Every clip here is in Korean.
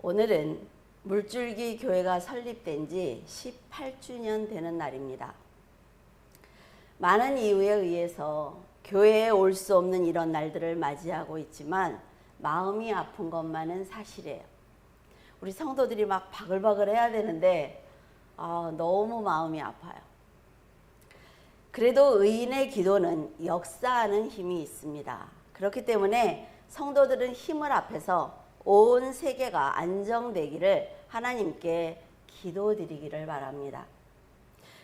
오늘은 물줄기 교회가 설립된 지 18주년 되는 날입니다. 많은 이유에 의해서 교회에 올 수 없는 이런 날들을 맞이하고 있지만 마음이 아픈 것만은 사실이에요. 우리 성도들이 막 바글바글 해야 되는데 너무 마음이 아파요. 그래도 의인의 기도는 역사하는 힘이 있습니다. 그렇기 때문에 성도들은 힘을 합해서 온 세계가 안정되기를 하나님께 기도드리기를 바랍니다.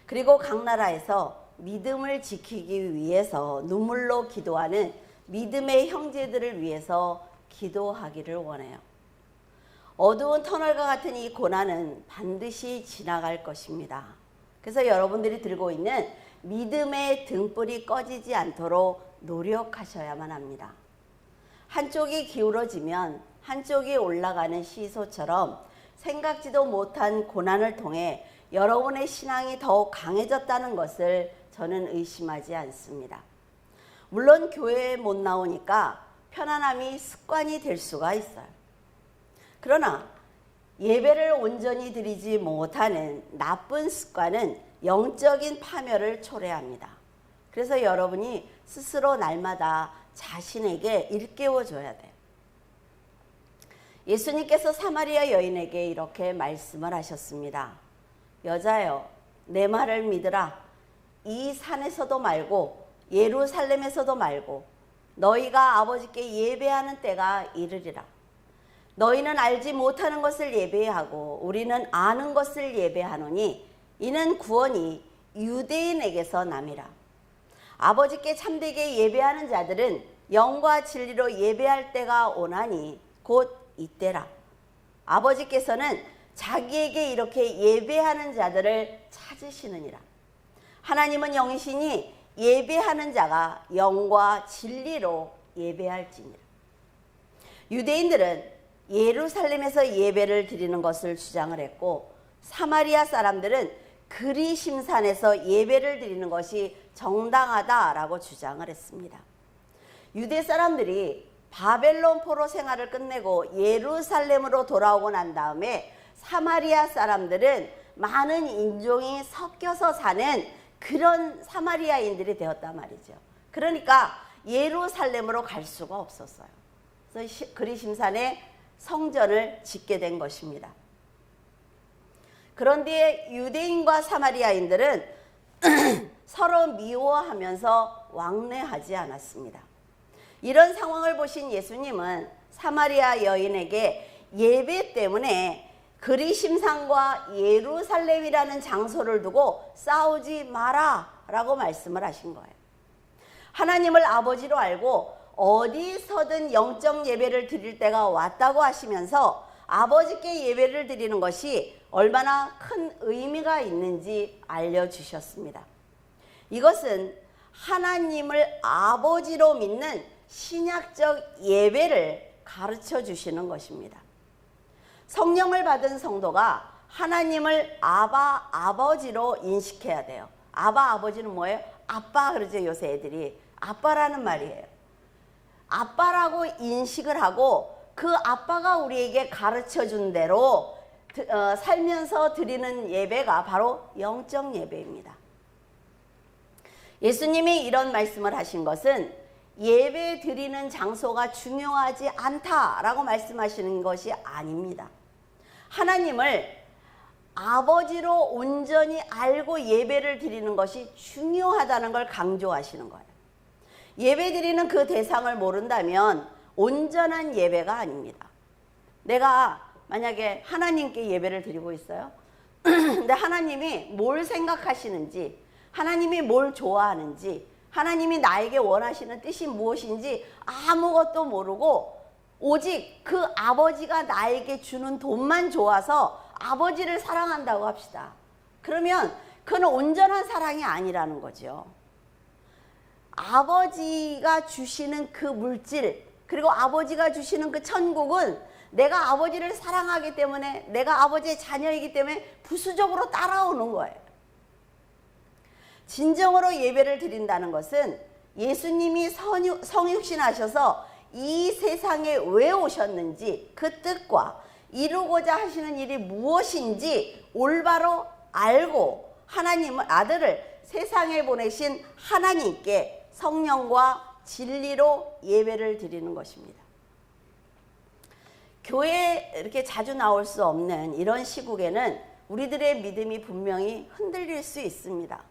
그리고 각 나라에서 믿음을 지키기 위해서 눈물로 기도하는 믿음의 형제들을 위해서 기도하기를 원해요. 어두운 터널과 같은 이 고난은 반드시 지나갈 것입니다. 그래서 여러분들이 들고 있는 믿음의 등불이 꺼지지 않도록 노력하셔야만 합니다. 한쪽이 기울어지면 한쪽이 올라가는 시소처럼 생각지도 못한 고난을 통해 여러분의 신앙이 더욱 강해졌다는 것을 저는 의심하지 않습니다. 물론 교회에 못 나오니까 편안함이 습관이 될 수가 있어요. 그러나 예배를 온전히 드리지 못하는 나쁜 습관은 영적인 파멸을 초래합니다. 그래서 여러분이 스스로 날마다 자신에게 일깨워줘야 돼요. 예수님께서 사마리아 여인에게 이렇게 말씀을 하셨습니다. 여자여, 내 말을 믿으라. 이 산에서도 말고 예루살렘에서도 말고 너희가 아버지께 예배하는 때가 이르리라. 너희는 알지 못하는 것을 예배하고 우리는 아는 것을 예배하노니 이는 구원이 유대인에게서 남이라. 아버지께 참되게 예배하는 자들은 영과 진리로 예배할 때가 오나니 곧 이때라. 아버지께서는 자기에게 이렇게 예배하는 자들을 찾으시느니라. 하나님은 영이시니 예배하는 자가 영과 진리로 예배할지니라. 유대인들은 예루살렘에서 예배를 드리는 것을 주장을 했고 사마리아 사람들은 그리심산에서 예배를 드리는 것이 정당하다라고 주장을 했습니다. 유대 사람들이 바벨론 포로 생활을 끝내고 예루살렘으로 돌아오고 난 다음에 사마리아 사람들은 많은 인종이 섞여서 사는 그런 사마리아인들이 되었단 말이죠. 그러니까 예루살렘으로 갈 수가 없었어요. 그래서 그리심산에 성전을 짓게 된 것입니다. 그런데 유대인과 사마리아인들은 서로 미워하면서 왕래하지 않았습니다. 이런 상황을 보신 예수님은 사마리아 여인에게 예배 때문에 그리심산과 예루살렘이라는 장소를 두고 싸우지 마라 라고 말씀을 하신 거예요. 하나님을 아버지로 알고 어디서든 영적 예배를 드릴 때가 왔다고 하시면서 아버지께 예배를 드리는 것이 얼마나 큰 의미가 있는지 알려주셨습니다. 이것은 하나님을 아버지로 믿는 신약적 예배를 가르쳐 주시는 것입니다. 성령을 받은 성도가 하나님을 아바 아버지로 인식해야 돼요. 아바 아버지는 뭐예요? 아빠 그러죠. 요새 애들이 아빠라는 말이에요. 아빠라고 인식을 하고 그 아빠가 우리에게 가르쳐 준 대로 살면서 드리는 예배가 바로 영적 예배입니다. 예수님이 이런 말씀을 하신 것은 예배 드리는 장소가 중요하지 않다라고 말씀하시는 것이 아닙니다. 하나님을 아버지로 온전히 알고 예배를 드리는 것이 중요하다는 걸 강조하시는 거예요. 예배 드리는 그 대상을 모른다면 온전한 예배가 아닙니다. 내가 만약에 하나님께 예배를 드리고 있어요. 근데 하나님이 뭘 생각하시는지, 하나님이 뭘 좋아하는지, 하나님이 나에게 원하시는 뜻이 무엇인지 아무것도 모르고 오직 그 아버지가 나에게 주는 돈만 좋아서 아버지를 사랑한다고 합시다. 그러면 그건 온전한 사랑이 아니라는 거죠. 아버지가 주시는 그 물질, 그리고 아버지가 주시는 그 천국은 내가 아버지를 사랑하기 때문에, 내가 아버지의 자녀이기 때문에 부수적으로 따라오는 거예요. 진정으로 예배를 드린다는 것은 예수님이 성육신하셔서 이 세상에 왜 오셨는지 그 뜻과 이루고자 하시는 일이 무엇인지 올바로 알고 하나님의 아들을 세상에 보내신 하나님께 성령과 진리로 예배를 드리는 것입니다. 교회에 이렇게 자주 나올 수 없는 이런 시국에는 우리들의 믿음이 분명히 흔들릴 수 있습니다.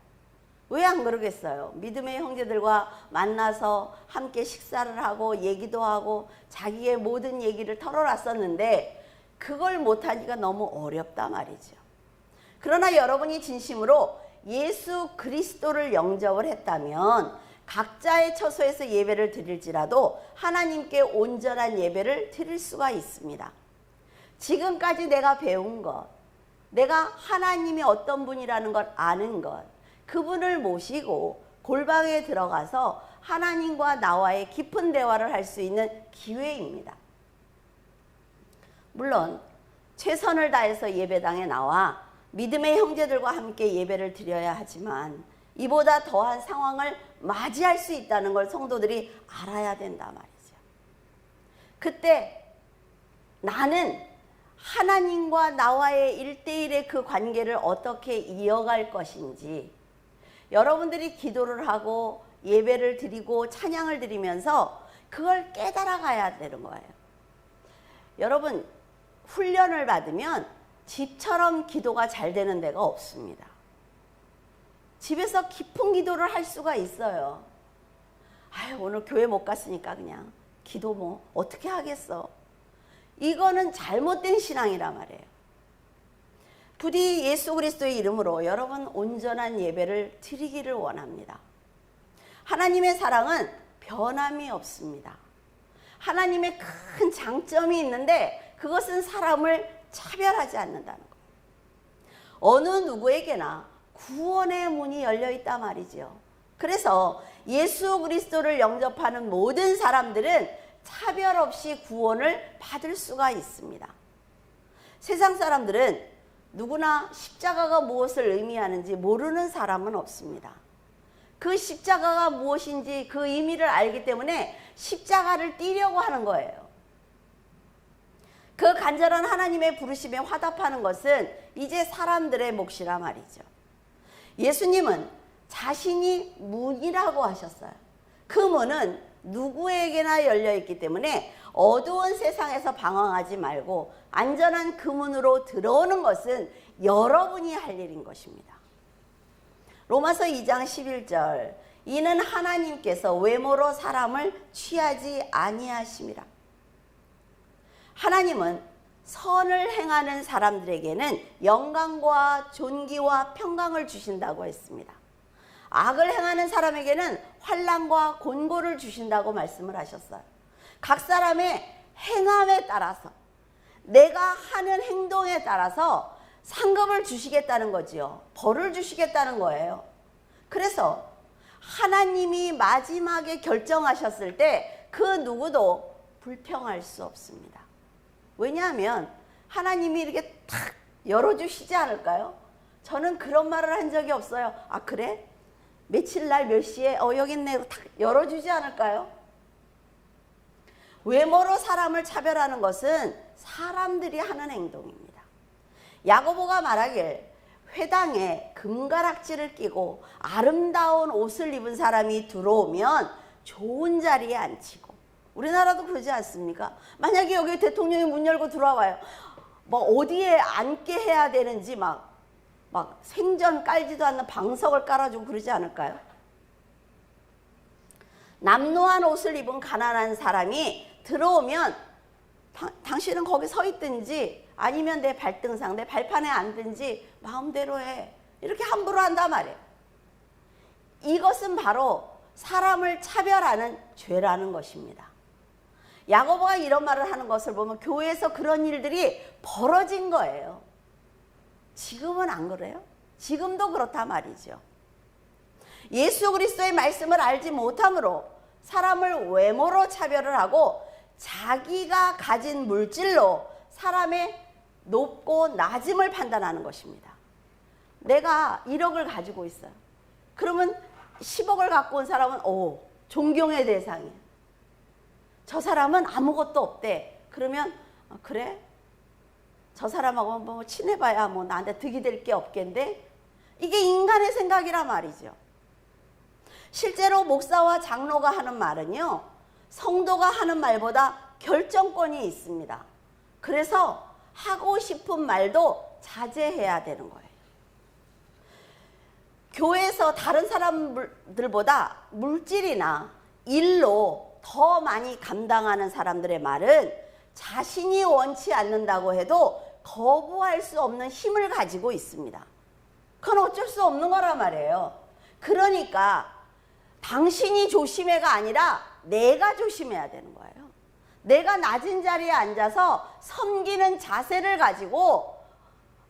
왜 안 그러겠어요? 믿음의 형제들과 만나서 함께 식사를 하고 얘기도 하고 자기의 모든 얘기를 털어놨었는데 그걸 못하니까 너무 어렵다 말이죠. 그러나 여러분이 진심으로 예수 그리스도를 영접을 했다면 각자의 처소에서 예배를 드릴지라도 하나님께 온전한 예배를 드릴 수가 있습니다. 지금까지 내가 배운 것, 내가 하나님이 어떤 분이라는 걸 아는 것, 그분을 모시고 골방에 들어가서 하나님과 나와의 깊은 대화를 할 수 있는 기회입니다. 물론 최선을 다해서 예배당에 나와 믿음의 형제들과 함께 예배를 드려야 하지만 이보다 더한 상황을 맞이할 수 있다는 걸 성도들이 알아야 된다 말이죠. 그때 나는 하나님과 나와의 1대1의 그 관계를 어떻게 이어갈 것인지 여러분들이 기도를 하고 예배를 드리고 찬양을 드리면서 그걸 깨달아 가야 되는 거예요. 여러분, 훈련을 받으면 집처럼 기도가 잘 되는 데가 없습니다. 집에서 깊은 기도를 할 수가 있어요. 아유, 오늘 교회 못 갔으니까 그냥 기도 뭐 어떻게 하겠어. 이거는 잘못된 신앙이란 말이에요. 부디 예수 그리스도의 이름으로 여러분 온전한 예배를 드리기를 원합니다. 하나님의 사랑은 변함이 없습니다. 하나님의 큰 장점이 있는데 그것은 사람을 차별하지 않는다는 거예요. 어느 누구에게나 구원의 문이 열려 있단 말이죠. 그래서 예수 그리스도를 영접하는 모든 사람들은 차별 없이 구원을 받을 수가 있습니다. 세상 사람들은 누구나 십자가가 무엇을 의미하는지 모르는 사람은 없습니다. 그 십자가가 무엇인지 그 의미를 알기 때문에 십자가를 띠려고 하는 거예요. 그 간절한 하나님의 부르심에 화답하는 것은 이제 사람들의 몫이라 말이죠. 예수님은 자신이 문이라고 하셨어요. 그 문은 누구에게나 열려있기 때문에 어두운 세상에서 방황하지 말고 안전한 그 문으로 들어오는 것은 여러분이 할 일인 것입니다. 로마서 2장 11절, 이는 하나님께서 외모로 사람을 취하지 아니하심이라. 하나님은 선을 행하는 사람들에게는 영광과 존귀와 평강을 주신다고 했습니다. 악을 행하는 사람에게는 환난과 곤고를 주신다고 말씀을 하셨어요. 각 사람의 행함에 따라서 내가 하는 행동에 따라서 상급을 주시겠다는 거지요. 벌을 주시겠다는 거예요. 그래서 하나님이 마지막에 결정하셨을 때 그 누구도 불평할 수 없습니다. 왜냐하면 하나님이 이렇게 탁 열어주시지 않을까요? 저는 그런 말을 한 적이 없어요. 아, 그래? 며칠 날 몇 시에 여기 있네 탁 열어주지 않을까요? 외모로 사람을 차별하는 것은 사람들이 하는 행동입니다. 야고보가 말하길 회당에 금가락지를 끼고 아름다운 옷을 입은 사람이 들어오면 좋은 자리에 앉히고, 우리나라도 그러지 않습니까? 만약에 여기 대통령이 문 열고 들어와요. 뭐 어디에 앉게 해야 되는지 막 생전 깔지도 않는 방석을 깔아주고 그러지 않을까요? 남노한 옷을 입은 가난한 사람이 들어오면 당신은 거기 서 있든지 아니면 내 발등상, 내 발판에 앉든지 마음대로 해. 이렇게 함부로 한단 말이에요. 이것은 바로 사람을 차별하는 죄라는 것입니다. 야고보가 이런 말을 하는 것을 보면 교회에서 그런 일들이 벌어진 거예요. 지금은 안 그래요? 지금도 그렇단 말이죠. 예수 그리스도의 말씀을 알지 못함으로 사람을 외모로 차별을 하고 자기가 가진 물질로 사람의 높고 낮음을 판단하는 것입니다. 내가 1억을 가지고 있어요. 그러면 10억을 갖고 온 사람은 존경의 대상이에요. 저 사람은 아무것도 없대. 그러면 그래? 저 사람하고 뭐 친해봐야 뭐 나한테 득이 될 게 없겠는데, 이게 인간의 생각이란 말이죠. 실제로 목사와 장로가 하는 말은요, 성도가 하는 말보다 결정권이 있습니다. 그래서 하고 싶은 말도 자제해야 되는 거예요. 교회에서 다른 사람들보다 물질이나 일로 더 많이 감당하는 사람들의 말은 자신이 원치 않는다고 해도 거부할 수 없는 힘을 가지고 있습니다. 그건 어쩔 수 없는 거란 말이에요. 그러니까 당신이 조심해가 아니라 내가 조심해야 되는 거예요. 내가 낮은 자리에 앉아서 섬기는 자세를 가지고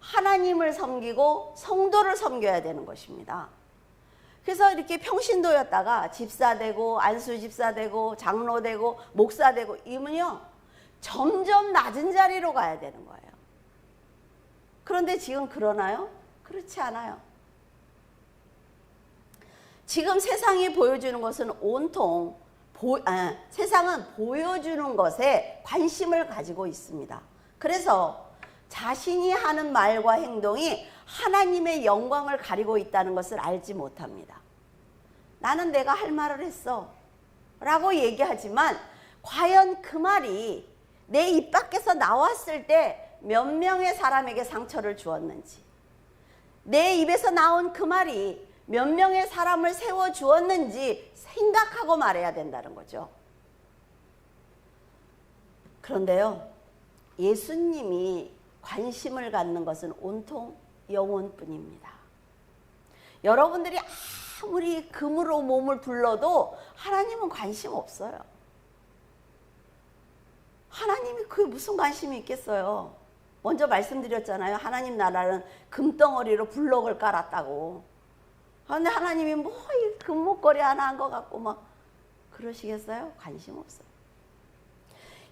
하나님을 섬기고 성도를 섬겨야 되는 것입니다. 그래서 이렇게 평신도였다가 집사 되고 안수 집사 되고 장로 되고 목사 되고 이면요, 점점 낮은 자리로 가야 되는 거예요. 그런데 지금 그러나요? 그렇지 않아요. 지금 세상이 보여주는 것은 온통 세상은 보여주는 것에 관심을 가지고 있습니다. 그래서 자신이 하는 말과 행동이 하나님의 영광을 가리고 있다는 것을 알지 못합니다. 나는 내가 할 말을 했어 라고 얘기하지만 과연 그 말이 내 입 밖에서 나왔을 때 몇 명의 사람에게 상처를 주었는지, 내 입에서 나온 그 말이 몇 명의 사람을 세워주었는지 생각하고 말해야 된다는 거죠. 그런데요, 예수님이 관심을 갖는 것은 온통 영혼뿐입니다. 여러분들이 아무리 금으로 몸을 불러도 하나님은 관심 없어요. 하나님이 그게 무슨 관심이 있겠어요. 먼저 말씀드렸잖아요. 하나님 나라는 금덩어리로 블럭을 깔았다고. 그런데 하나님이 뭐 이 금목걸이 하나 한 것 같고 막 그러시겠어요? 관심 없어요.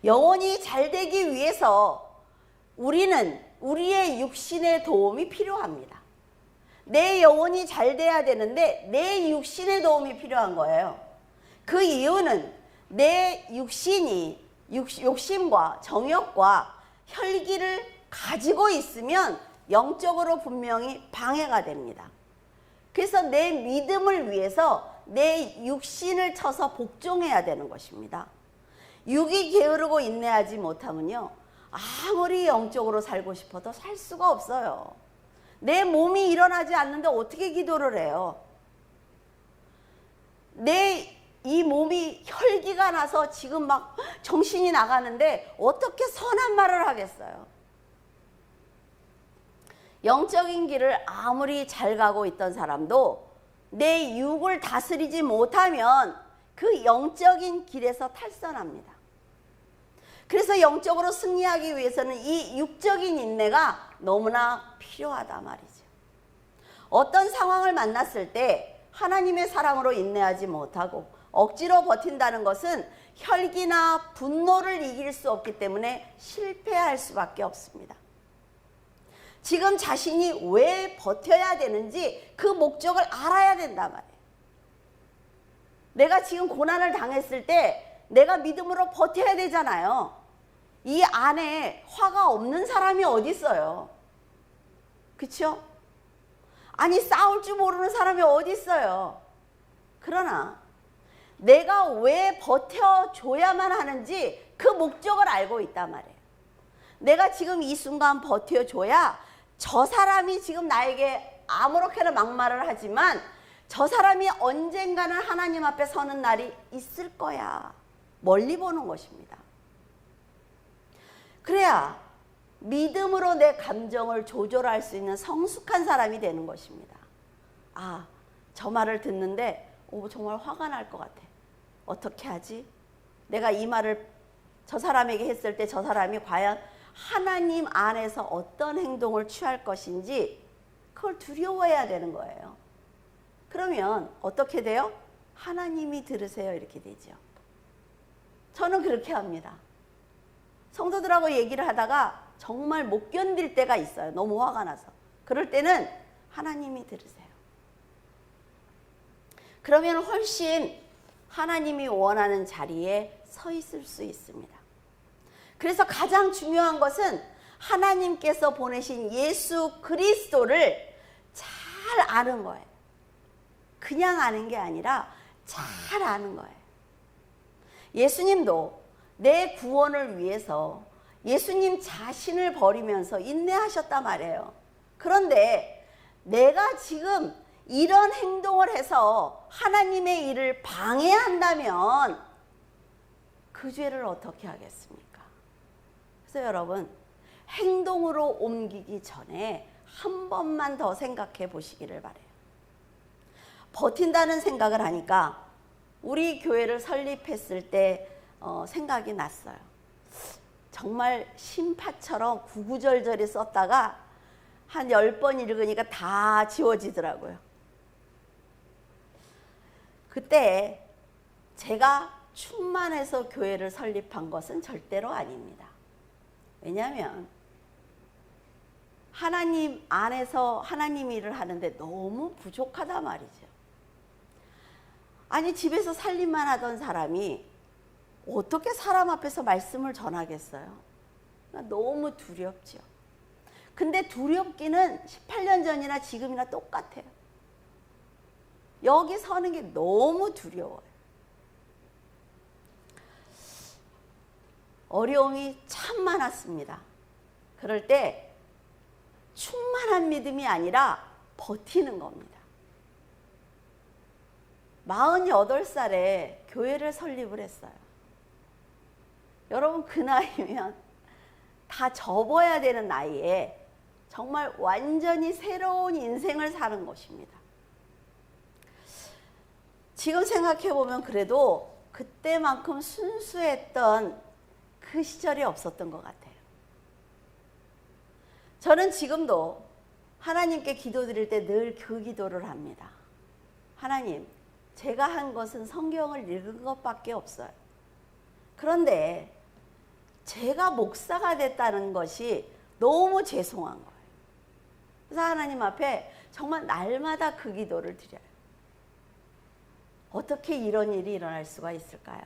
영혼이 잘 되기 위해서 우리는 우리의 육신의 도움이 필요합니다. 내 영혼이 잘 돼야 되는데 내 육신의 도움이 필요한 거예요. 그 이유는 내 육신이 욕심과 정욕과 혈기를 가지고 있으면 영적으로 분명히 방해가 됩니다. 그래서 내 믿음을 위해서 내 육신을 쳐서 복종해야 되는 것입니다. 육이 게으르고 인내하지 못하면요, 아무리 영적으로 살고 싶어도 살 수가 없어요. 내 몸이 일어나지 않는데 어떻게 기도를 해요? 내 이 몸이 혈기가 나서 지금 막 정신이 나가는데 어떻게 선한 말을 하겠어요? 영적인 길을 아무리 잘 가고 있던 사람도 내 육을 다스리지 못하면 그 영적인 길에서 탈선합니다. 그래서 영적으로 승리하기 위해서는 이 육적인 인내가 너무나 필요하다 말이죠. 어떤 상황을 만났을 때 하나님의 사랑으로 인내하지 못하고 억지로 버틴다는 것은 혈기나 분노를 이길 수 없기 때문에 실패할 수밖에 없습니다. 지금 자신이 왜 버텨야 되는지 그 목적을 알아야 된단 말이에요. 내가 지금 고난을 당했을 때 내가 믿음으로 버텨야 되잖아요. 이 안에 화가 없는 사람이 어디 있어요? 그렇죠? 아니 싸울 줄 모르는 사람이 어디 있어요? 그러나 내가 왜 버텨줘야만 하는지 그 목적을 알고 있단 말이에요. 내가 지금 이 순간 버텨줘야 저 사람이 지금 나에게 아무렇게나 막말을 하지만 저 사람이 언젠가는 하나님 앞에 서는 날이 있을 거야. 멀리 보는 것입니다. 그래야 믿음으로 내 감정을 조절할 수 있는 성숙한 사람이 되는 것입니다. 아, 저 말을 듣는데 정말 화가 날 것 같아. 어떻게 하지? 내가 이 말을 저 사람에게 했을 때 저 사람이 과연 하나님 안에서 어떤 행동을 취할 것인지 그걸 두려워해야 되는 거예요. 그러면 어떻게 돼요? 하나님이 들으세요 이렇게 되죠. 저는 그렇게 합니다. 성도들하고 얘기를 하다가 정말 못 견딜 때가 있어요. 너무 화가 나서. 그럴 때는 하나님이 들으세요. 그러면 훨씬 하나님이 원하는 자리에 서 있을 수 있습니다. 그래서 가장 중요한 것은 하나님께서 보내신 예수 그리스도를 잘 아는 거예요. 그냥 아는 게 아니라 잘 아는 거예요. 예수님도 내 구원을 위해서 예수님 자신을 버리면서 인내하셨단 말이에요. 그런데 내가 지금 이런 행동을 해서 하나님의 일을 방해한다면 그 죄를 어떻게 하겠습니까? 그래서 여러분, 행동으로 옮기기 전에 한 번만 더 생각해 보시기를 바래요. 버틴다는 생각을 하니까 우리 교회를 설립했을 때 생각이 났어요. 정말 신파처럼 구구절절히 썼다가 한 10번 읽으니까 다 지워지더라고요. 그때 제가 충만해서 교회를 설립한 것은 절대로 아닙니다. 왜냐하면 하나님 안에서 하나님 일을 하는데 너무 부족하단 말이죠. 아니, 집에서 살림만 하던 사람이 어떻게 사람 앞에서 말씀을 전하겠어요? 너무 두렵죠. 근데 두렵기는 18년 전이나 지금이나 똑같아요. 여기 서는 게 너무 두려워요. 어려움이 참 많았습니다. 그럴 때 충만한 믿음이 아니라 버티는 겁니다. 48살에 교회를 설립을 했어요. 여러분, 그 나이면 다 접어야 되는 나이에 정말 완전히 새로운 인생을 사는 것입니다. 지금 생각해보면 그래도 그때만큼 순수했던 그 시절이 없었던 것 같아요. 저는 지금도 하나님께 기도드릴 때 늘 그 기도를 합니다. 하나님, 제가 한 것은 성경을 읽은 것밖에 없어요. 그런데 제가 목사가 됐다는 것이 너무 죄송한 거예요. 그래서 하나님 앞에 정말 날마다 그 기도를 드려요. 어떻게 이런 일이 일어날 수가 있을까요?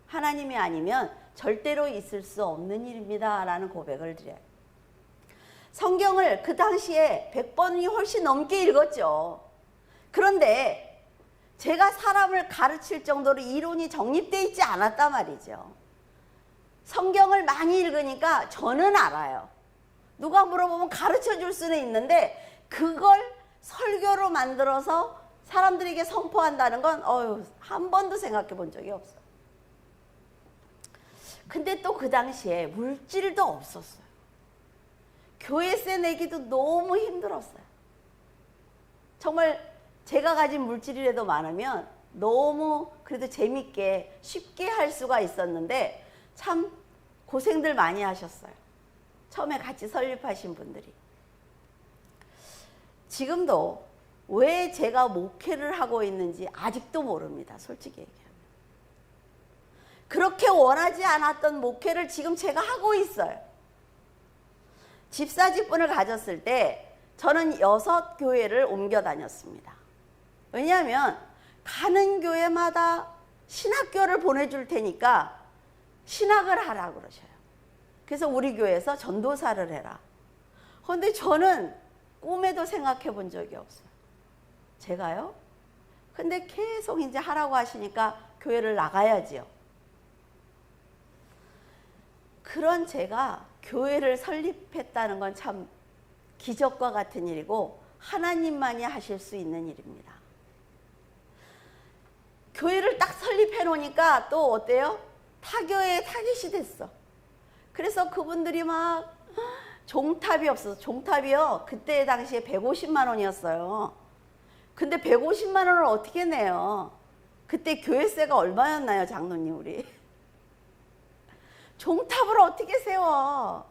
하나님이 아니면 절대로 있을 수 없는 일입니다 라는 고백을 드려요. 성경을 그 당시에 100번이 훨씬 넘게 읽었죠. 그런데 제가 사람을 가르칠 정도로 이론이 정립되어 있지 않았단 말이죠. 성경을 많이 읽으니까 저는 알아요. 누가 물어보면 가르쳐 줄 수는 있는데 그걸 설교로 만들어서 사람들에게 선포한다는 건 한 번도 생각해 본 적이 없어요. 근데 또 그 당시에 물질도 없었어요. 교회세 내기도 너무 힘들었어요. 정말 제가 가진 물질이라도 많으면 너무 그래도 재밌게 쉽게 할 수가 있었는데 참 고생들 많이 하셨어요. 처음에 같이 설립하신 분들이. 지금도 왜 제가 목회를 하고 있는지 아직도 모릅니다. 솔직히 얘기하면. 그렇게 원하지 않았던 목회를 지금 제가 하고 있어요. 집사직분을 가졌을 때 저는 6교회를 옮겨 다녔습니다. 왜냐하면 가는 교회마다 신학교를 보내줄 테니까 신학을 하라 그러셔요. 그래서 우리 교회에서 전도사를 해라. 그런데 저는 꿈에도 생각해 본 적이 없어요. 제가요? 근데 계속 이제 하라고 하시니까 교회를 나가야지요. 그런 제가 교회를 설립했다는 건 참 기적과 같은 일이고 하나님만이 하실 수 있는 일입니다. 교회를 딱 설립해 놓으니까 또 어때요? 타교에 타깃이 됐어. 그래서 그분들이 막 종탑이 없어서, 종탑이요 그때 당시에 150만 원이었어요. 근데 150만 원을 어떻게 내요? 그때 교회세가 얼마였나요, 장로님 우리? 종탑을 어떻게 세워?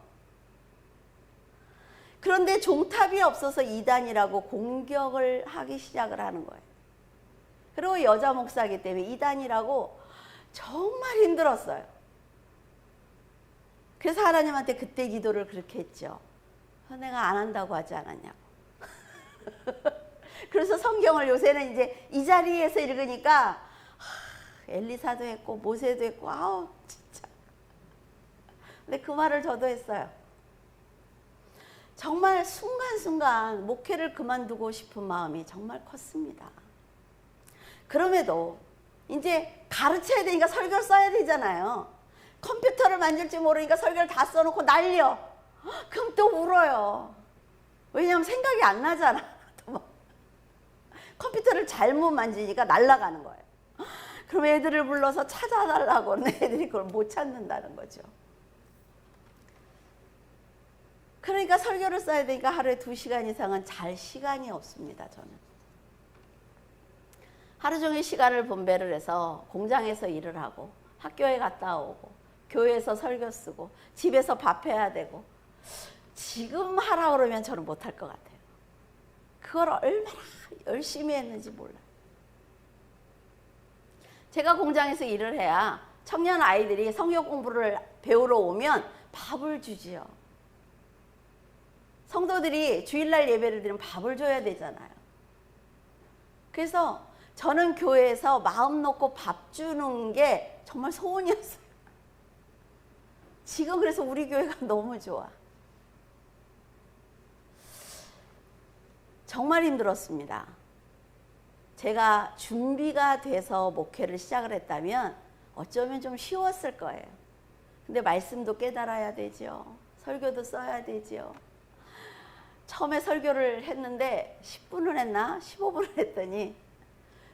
그런데 종탑이 없어서 이단이라고 공격을 하기 시작을 하는 거예요. 그리고 여자 목사이기 때문에 이단이라고 정말 힘들었어요. 그래서 하나님한테 그때 기도를 그렇게 했죠. 내가 안 한다고 하지 않았냐고. 그래서 성경을 요새는 이제 이 자리에서 읽으니까 엘리사도 했고 모세도 했고 아우 진짜. 근데 그 말을 저도 했어요. 정말 순간순간 목회를 그만두고 싶은 마음이 정말 컸습니다. 그럼에도 이제 가르쳐야 되니까 설교를 써야 되잖아요. 컴퓨터를 만질지 모르니까 설교를 다 써놓고 날려. 그럼 또 울어요. 왜냐하면 생각이 안 나잖아. 컴퓨터를 잘못 만지니까 날아가는 거예요. 그럼 애들을 불러서 찾아달라고 하는 애들이 그걸 못 찾는다는 거죠. 그러니까 설교를 써야 되니까 하루에 2시간 이상은 잘 시간이 없습니다. 저는 하루 종일 시간을 분배를 해서 공장에서 일을 하고 학교에 갔다 오고 교회에서 설교 쓰고 집에서 밥해야 되고 지금 하라 그러면 저는 못할 것 같아요. 그걸 얼마나 열심히 했는지 몰라요. 제가 공장에서 일을 해야 청년 아이들이 성경 공부를 배우러 오면 밥을 주지요. 성도들이 주일날 예배를 드리면 밥을 줘야 되잖아요. 그래서 저는 교회에서 마음 놓고 밥 주는 게 정말 소원이었어요. 지금 그래서 우리 교회가 너무 좋아. 정말 힘들었습니다. 제가 준비가 돼서 목회를 시작을 했다면 어쩌면 좀 쉬웠을 거예요. 근데 말씀도 깨달아야 되죠. 설교도 써야 되죠. 처음에 설교를 했는데 10분을 했나? 15분을 했더니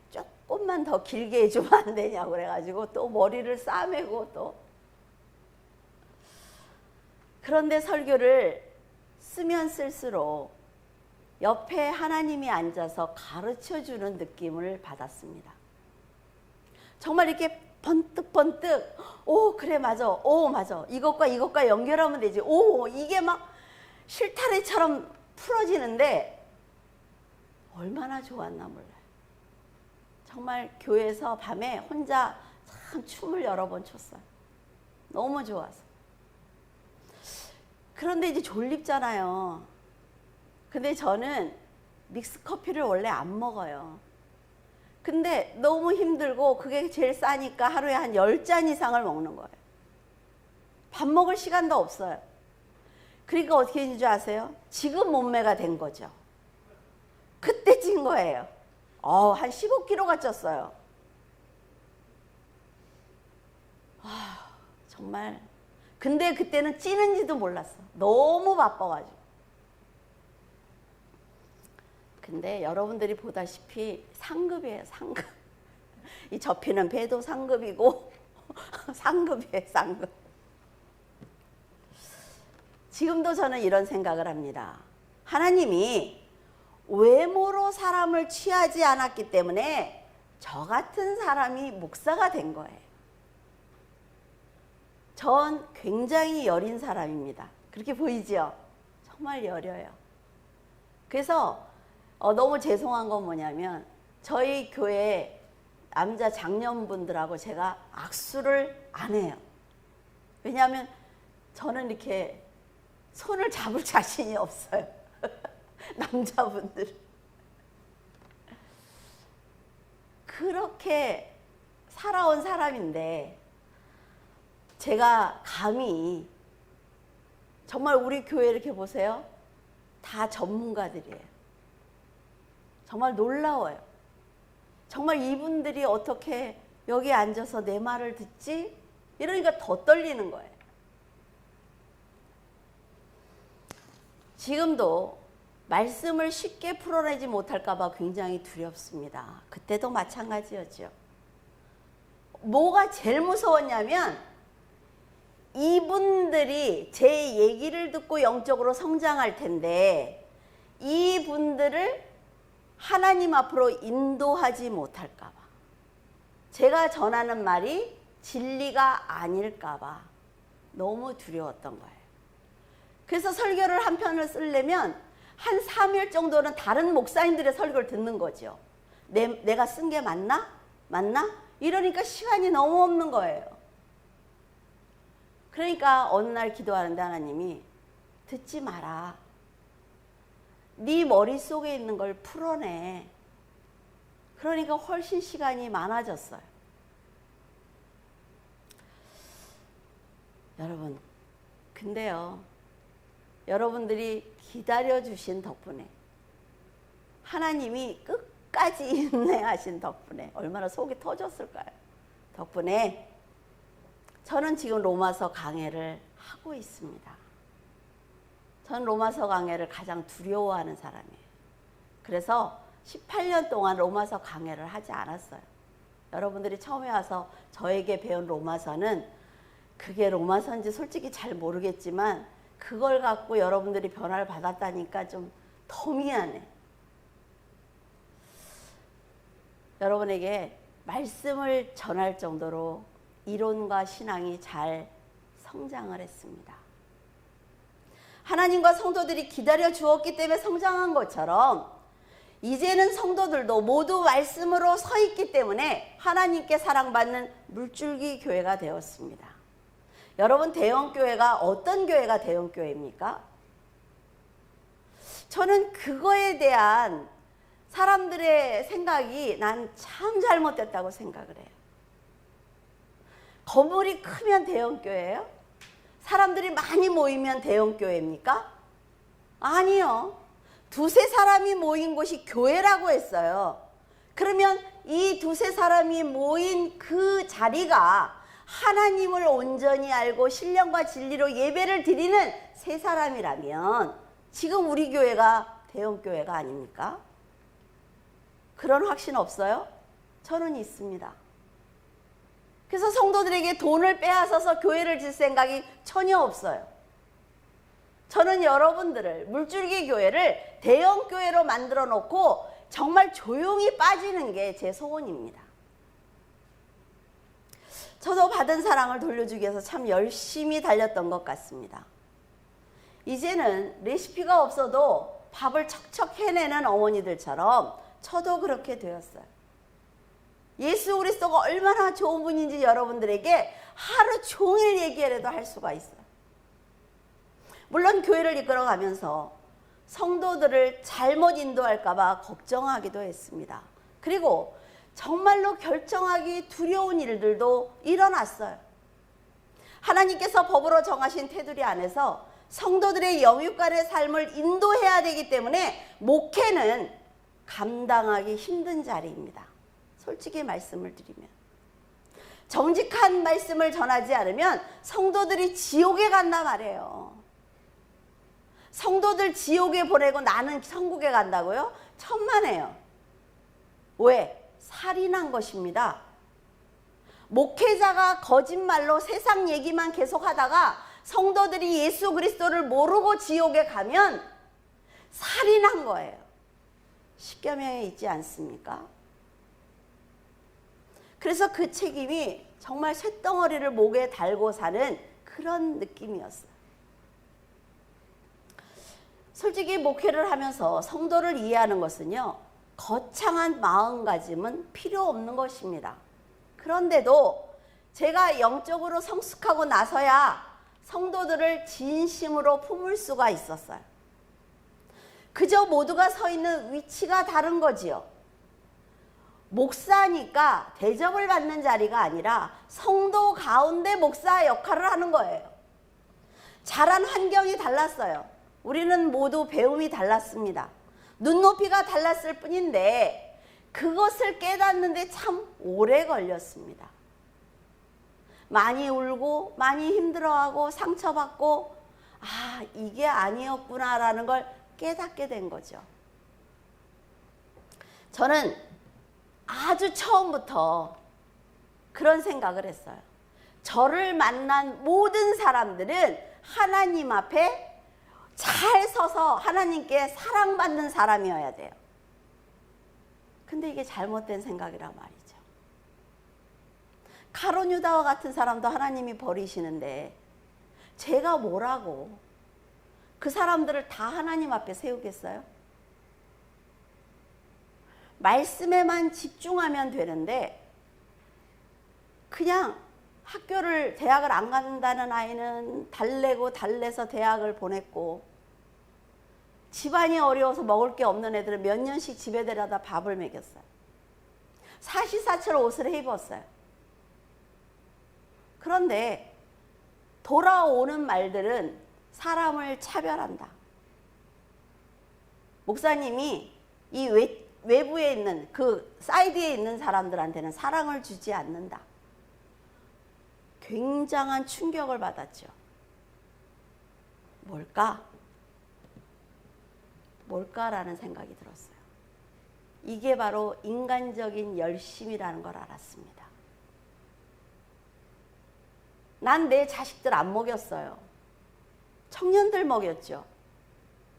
조금만 더 길게 해주면 안 되냐고 그래가지고 또 머리를 싸매고 또. 그런데 설교를 쓰면 쓸수록 옆에 하나님이 앉아서 가르쳐주는 느낌을 받았습니다. 정말 이렇게 번뜩번뜩 오 그래 맞아 오 맞아 이것과 연결하면 되지 오 이게 막 실타래처럼 풀어지는데 얼마나 좋았나 몰라요. 정말 교회에서 밤에 혼자 참 춤을 여러 번 췄어요. 너무 좋아서. 그런데 이제 졸립잖아요. 근데 저는 믹스커피를 원래 안 먹어요. 근데 너무 힘들고 그게 제일 싸니까 하루에 한 10잔 이상을 먹는 거예요. 밥 먹을 시간도 없어요. 그러니까 어떻게 되는 줄 아세요? 지금 몸매가 된 거죠. 그때 찐 거예요. 한 15kg가 쪘어요. 정말. 근데 그때는 찌는지도 몰랐어. 너무 바빠가지고. 근데 여러분들이 보다시피 상급이에요, 상급. 이 접히는 배도 상급이고 상급이에요, 상급. 지금도 저는 이런 생각을 합니다. 하나님이 외모로 사람을 취하지 않았기 때문에 저 같은 사람이 목사가 된 거예요. 전 굉장히 여린 사람입니다. 그렇게 보이죠? 정말 여려요. 그래서 너무 죄송한 건 뭐냐면 저희 교회 남자 장년분들하고 제가 악수를 안 해요. 왜냐하면 저는 이렇게 손을 잡을 자신이 없어요. 남자분들. 그렇게 살아온 사람인데 제가 감히 정말 우리 교회 이렇게 보세요. 다 전문가들이에요. 정말 놀라워요. 정말 이분들이 어떻게 여기 앉아서 내 말을 듣지? 이러니까 더 떨리는 거예요. 지금도 말씀을 쉽게 풀어내지 못할까 봐 굉장히 두렵습니다. 그때도 마찬가지였죠. 뭐가 제일 무서웠냐면 이분들이 제 얘기를 듣고 영적으로 성장할 텐데 이분들을 하나님 앞으로 인도하지 못할까 봐. 제가 전하는 말이 진리가 아닐까 봐 너무 두려웠던 거예요. 그래서 설교를 한 편을 쓰려면 한 3일 정도는 다른 목사님들의 설교를 듣는 거죠. 내가 쓴 게 맞나? 맞나? 이러니까 시간이 너무 없는 거예요. 그러니까 어느 날 기도하는데 하나님이 듣지 마라. 네 머릿속에 있는 걸 풀어내. 그러니까 훨씬 시간이 많아졌어요. 여러분, 근데요. 여러분들이 기다려주신 덕분에, 하나님이 끝까지 인내하신 덕분에 얼마나 속이 터졌을까요? 덕분에 저는 지금 로마서 강해를 하고 있습니다. 전 로마서 강해를 가장 두려워하는 사람이에요. 그래서 18년 동안 로마서 강해를 하지 않았어요. 여러분들이 처음에 와서 저에게 배운 로마서는 그게 로마서인지 솔직히 잘 모르겠지만 그걸 갖고 여러분들이 변화를 받았다니까 좀 더 미안해. 여러분에게 말씀을 전할 정도로 이론과 신앙이 잘 성장을 했습니다. 하나님과 성도들이 기다려 주었기 때문에 성장한 것처럼 이제는 성도들도 모두 말씀으로 서 있기 때문에 하나님께 사랑받는 물줄기 교회가 되었습니다. 여러분, 대형교회가 어떤 교회가 대형교회입니까? 저는 그거에 대한 사람들의 생각이 난 참 잘못됐다고 생각을 해요. 건물이 크면 대형교회예요? 사람들이 많이 모이면 대형교회입니까? 아니요. 두세 사람이 모인 곳이 교회라고 했어요. 그러면 이 두세 사람이 모인 그 자리가 하나님을 온전히 알고 신령과 진리로 예배를 드리는 세 사람이라면 지금 우리 교회가 대형교회가 아닙니까? 그런 확신 없어요? 저는 있습니다. 그래서 성도들에게 돈을 빼앗아서 교회를 질 생각이 전혀 없어요. 저는 여러분들을, 물줄기 교회를 대형교회로 만들어 놓고 정말 조용히 빠지는 게 제 소원입니다. 저도 받은 사랑을 돌려주기 위해서 참 열심히 달렸던 것 같습니다. 이제는 레시피가 없어도 밥을 척척 해내는 어머니들처럼 저도 그렇게 되었어요. 예수 그리스도가 얼마나 좋은 분인지 여러분들에게 하루 종일 얘기해도 할 수가 있어요. 물론 교회를 이끌어가면서 성도들을 잘못 인도할까 봐 걱정하기도 했습니다. 그리고 정말로 결정하기 두려운 일들도 일어났어요. 하나님께서 법으로 정하신 테두리 안에서 성도들의 영육간의 삶을 인도해야 되기 때문에 목회는 감당하기 힘든 자리입니다. 솔직히 말씀을 드리면. 정직한 말씀을 전하지 않으면 성도들이 지옥에 간단 말이에요. 성도들 지옥에 보내고 나는 천국에 간다고요? 천만에요. 왜? 살인한 것입니다. 목회자가 거짓말로 세상 얘기만 계속하다가 성도들이 예수 그리스도를 모르고 지옥에 가면 살인한 거예요. 십계명에 있지 않습니까? 그래서 그 책임이 정말 쇳덩어리를 목에 달고 사는 그런 느낌이었어요. 솔직히 목회를 하면서 성도를 이해하는 것은요, 거창한 마음가짐은 필요 없는 것입니다. 그런데도 제가 영적으로 성숙하고 나서야 성도들을 진심으로 품을 수가 있었어요. 그저 모두가 서 있는 위치가 다른 거지요. 목사니까 대접을 받는 자리가 아니라 성도 가운데 목사 역할을 하는 거예요. 자란 환경이 달랐어요. 우리는 모두 배움이 달랐습니다. 눈높이가 달랐을 뿐인데 그것을 깨닫는데 참 오래 걸렸습니다. 많이 울고 많이 힘들어하고 상처받고 아, 이게 아니었구나라는 걸 깨닫게 된 거죠. 저는 아주 처음부터 그런 생각을 했어요. 저를 만난 모든 사람들은 하나님 앞에 잘 서서 하나님께 사랑받는 사람이어야 돼요. 근데 이게 잘못된 생각이란 말이죠. 가룟 유다와 같은 사람도 하나님이 버리시는데 제가 뭐라고 그 사람들을 다 하나님 앞에 세우겠어요? 말씀에만 집중하면 되는데 그냥 대학을 안 간다는 아이는 달래고 달래서 대학을 보냈고 집안이 어려워서 먹을 게 없는 애들은 몇 년씩 집에 데려다 밥을 먹였어요. 사시사철 옷을 입었어요. 그런데 돌아오는 말들은 사람을 차별한다. 목사님이 이 외부에 있는 그 사이드에 있는 사람들한테는 사랑을 주지 않는다. 굉장한 충격을 받았죠. 뭘까라는 생각이 들었어요. 이게 바로 인간적인 열심이라는 걸 알았습니다. 난 내 자식들 안 먹였어요. 청년들 먹였죠.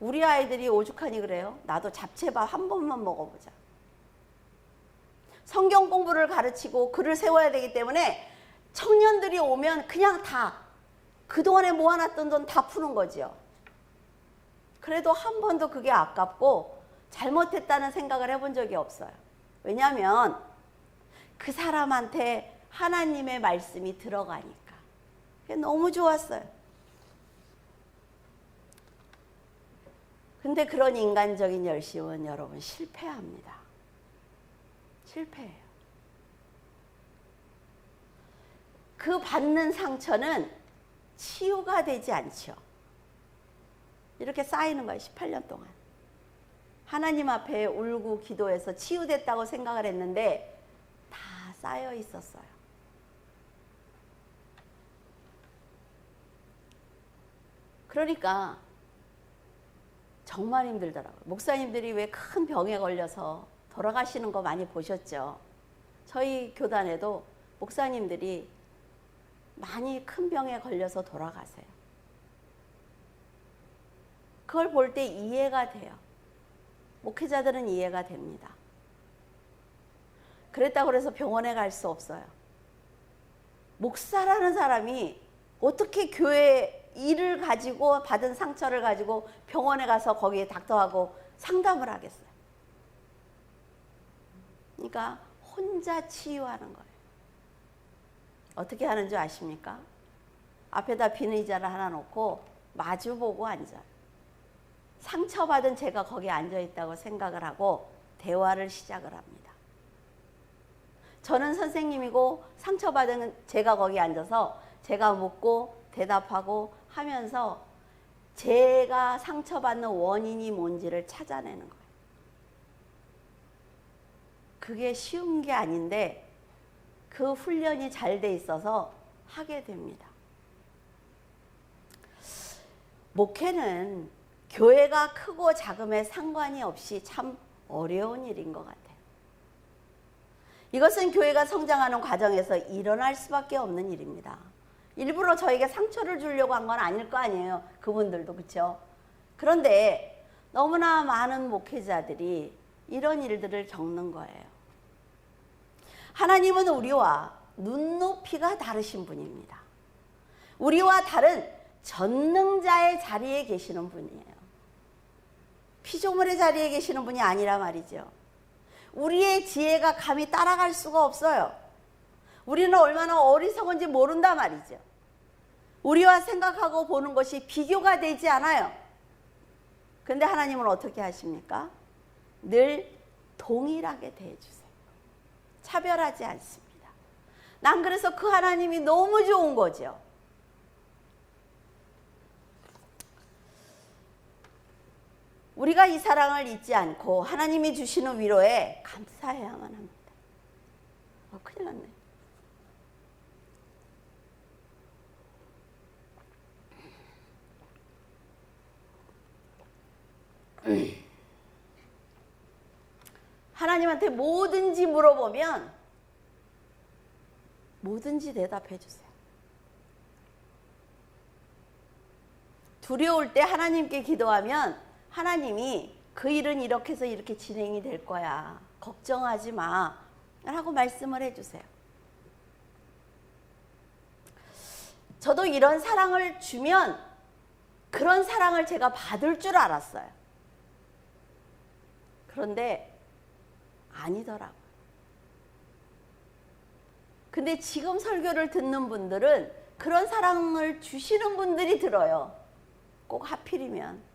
우리 아이들이 오죽하니 그래요? 나도 잡채밥 한 번만 먹어보자. 성경 공부를 가르치고 글을 세워야 되기 때문에 청년들이 오면 그냥 다 그동안에 모아놨던 돈 다 푸는 거지요. 그래도 한 번도 그게 아깝고 잘못했다는 생각을 해본 적이 없어요. 왜냐하면 그 사람한테 하나님의 말씀이 들어가니까. 그게 너무 좋았어요. 근데 그런 인간적인 열심은 여러분 실패합니다. 실패해요. 그 받는 상처는 치유가 되지 않죠. 이렇게 쌓이는 거예요. 18년 동안. 하나님 앞에 울고 기도해서 치유됐다고 생각을 했는데 다 쌓여 있었어요. 그러니까 정말 힘들더라고요. 목사님들이 왜 큰 병에 걸려서 돌아가시는 거 많이 보셨죠? 저희 교단에도 목사님들이 많이 큰 병에 걸려서 돌아가세요. 그걸 볼 때 이해가 돼요. 목회자들은 이해가 됩니다. 그랬다고 해서 병원에 갈 수 없어요. 목사라는 사람이 어떻게 교회 일을 가지고 받은 상처를 가지고 병원에 가서 거기에 닥터하고 상담을 하겠어요. 그러니까 혼자 치유하는 거예요. 어떻게 하는 줄 아십니까? 앞에다 빈 의자를 하나 놓고 마주보고 앉아요. 상처받은 제가 거기에 앉아있다고 생각을 하고 대화를 시작을 합니다. 저는 선생님이고 상처받은 제가 거기 앉아서 제가 묻고 대답하고 하면서 제가 상처받는 원인이 뭔지를 찾아내는 거예요. 그게 쉬운 게 아닌데 그 훈련이 잘 돼 있어서 하게 됩니다. 목회는 교회가 크고 작음에 상관이 없이 참 어려운 일인 것 같아요. 이것은 교회가 성장하는 과정에서 일어날 수밖에 없는 일입니다. 일부러 저에게 상처를 주려고 한 건 아닐 거 아니에요. 그분들도 그렇죠. 그런데 너무나 많은 목회자들이 이런 일들을 겪는 거예요. 하나님은 우리와 눈높이가 다르신 분입니다. 우리와 다른 전능자의 자리에 계시는 분이에요. 피조물의 자리에 계시는 분이 아니라 말이죠. 우리의 지혜가 감히 따라갈 수가 없어요. 우리는 얼마나 어리석은지 모른단 말이죠. 우리와 생각하고 보는 것이 비교가 되지 않아요. 그런데 하나님은 어떻게 하십니까? 늘 동일하게 대해주세요. 차별하지 않습니다. 난 그래서 그 하나님이 너무 좋은 거죠. 우리가 이 사랑을 잊지 않고 하나님이 주시는 위로에 감사해야만 합니다. 큰일 났네. 하나님한테 뭐든지 물어보면 뭐든지 대답해 주세요. 두려울 때 하나님께 기도하면 하나님이 그 일은 이렇게 해서 이렇게 진행이 될 거야. 걱정하지 마. 라고 말씀을 해주세요. 저도 이런 사랑을 주면 그런 사랑을 제가 받을 줄 알았어요. 그런데 아니더라고요. 근데 지금 설교를 듣는 분들은 그런 사랑을 주시는 분들이 들어요. 꼭 하필이면.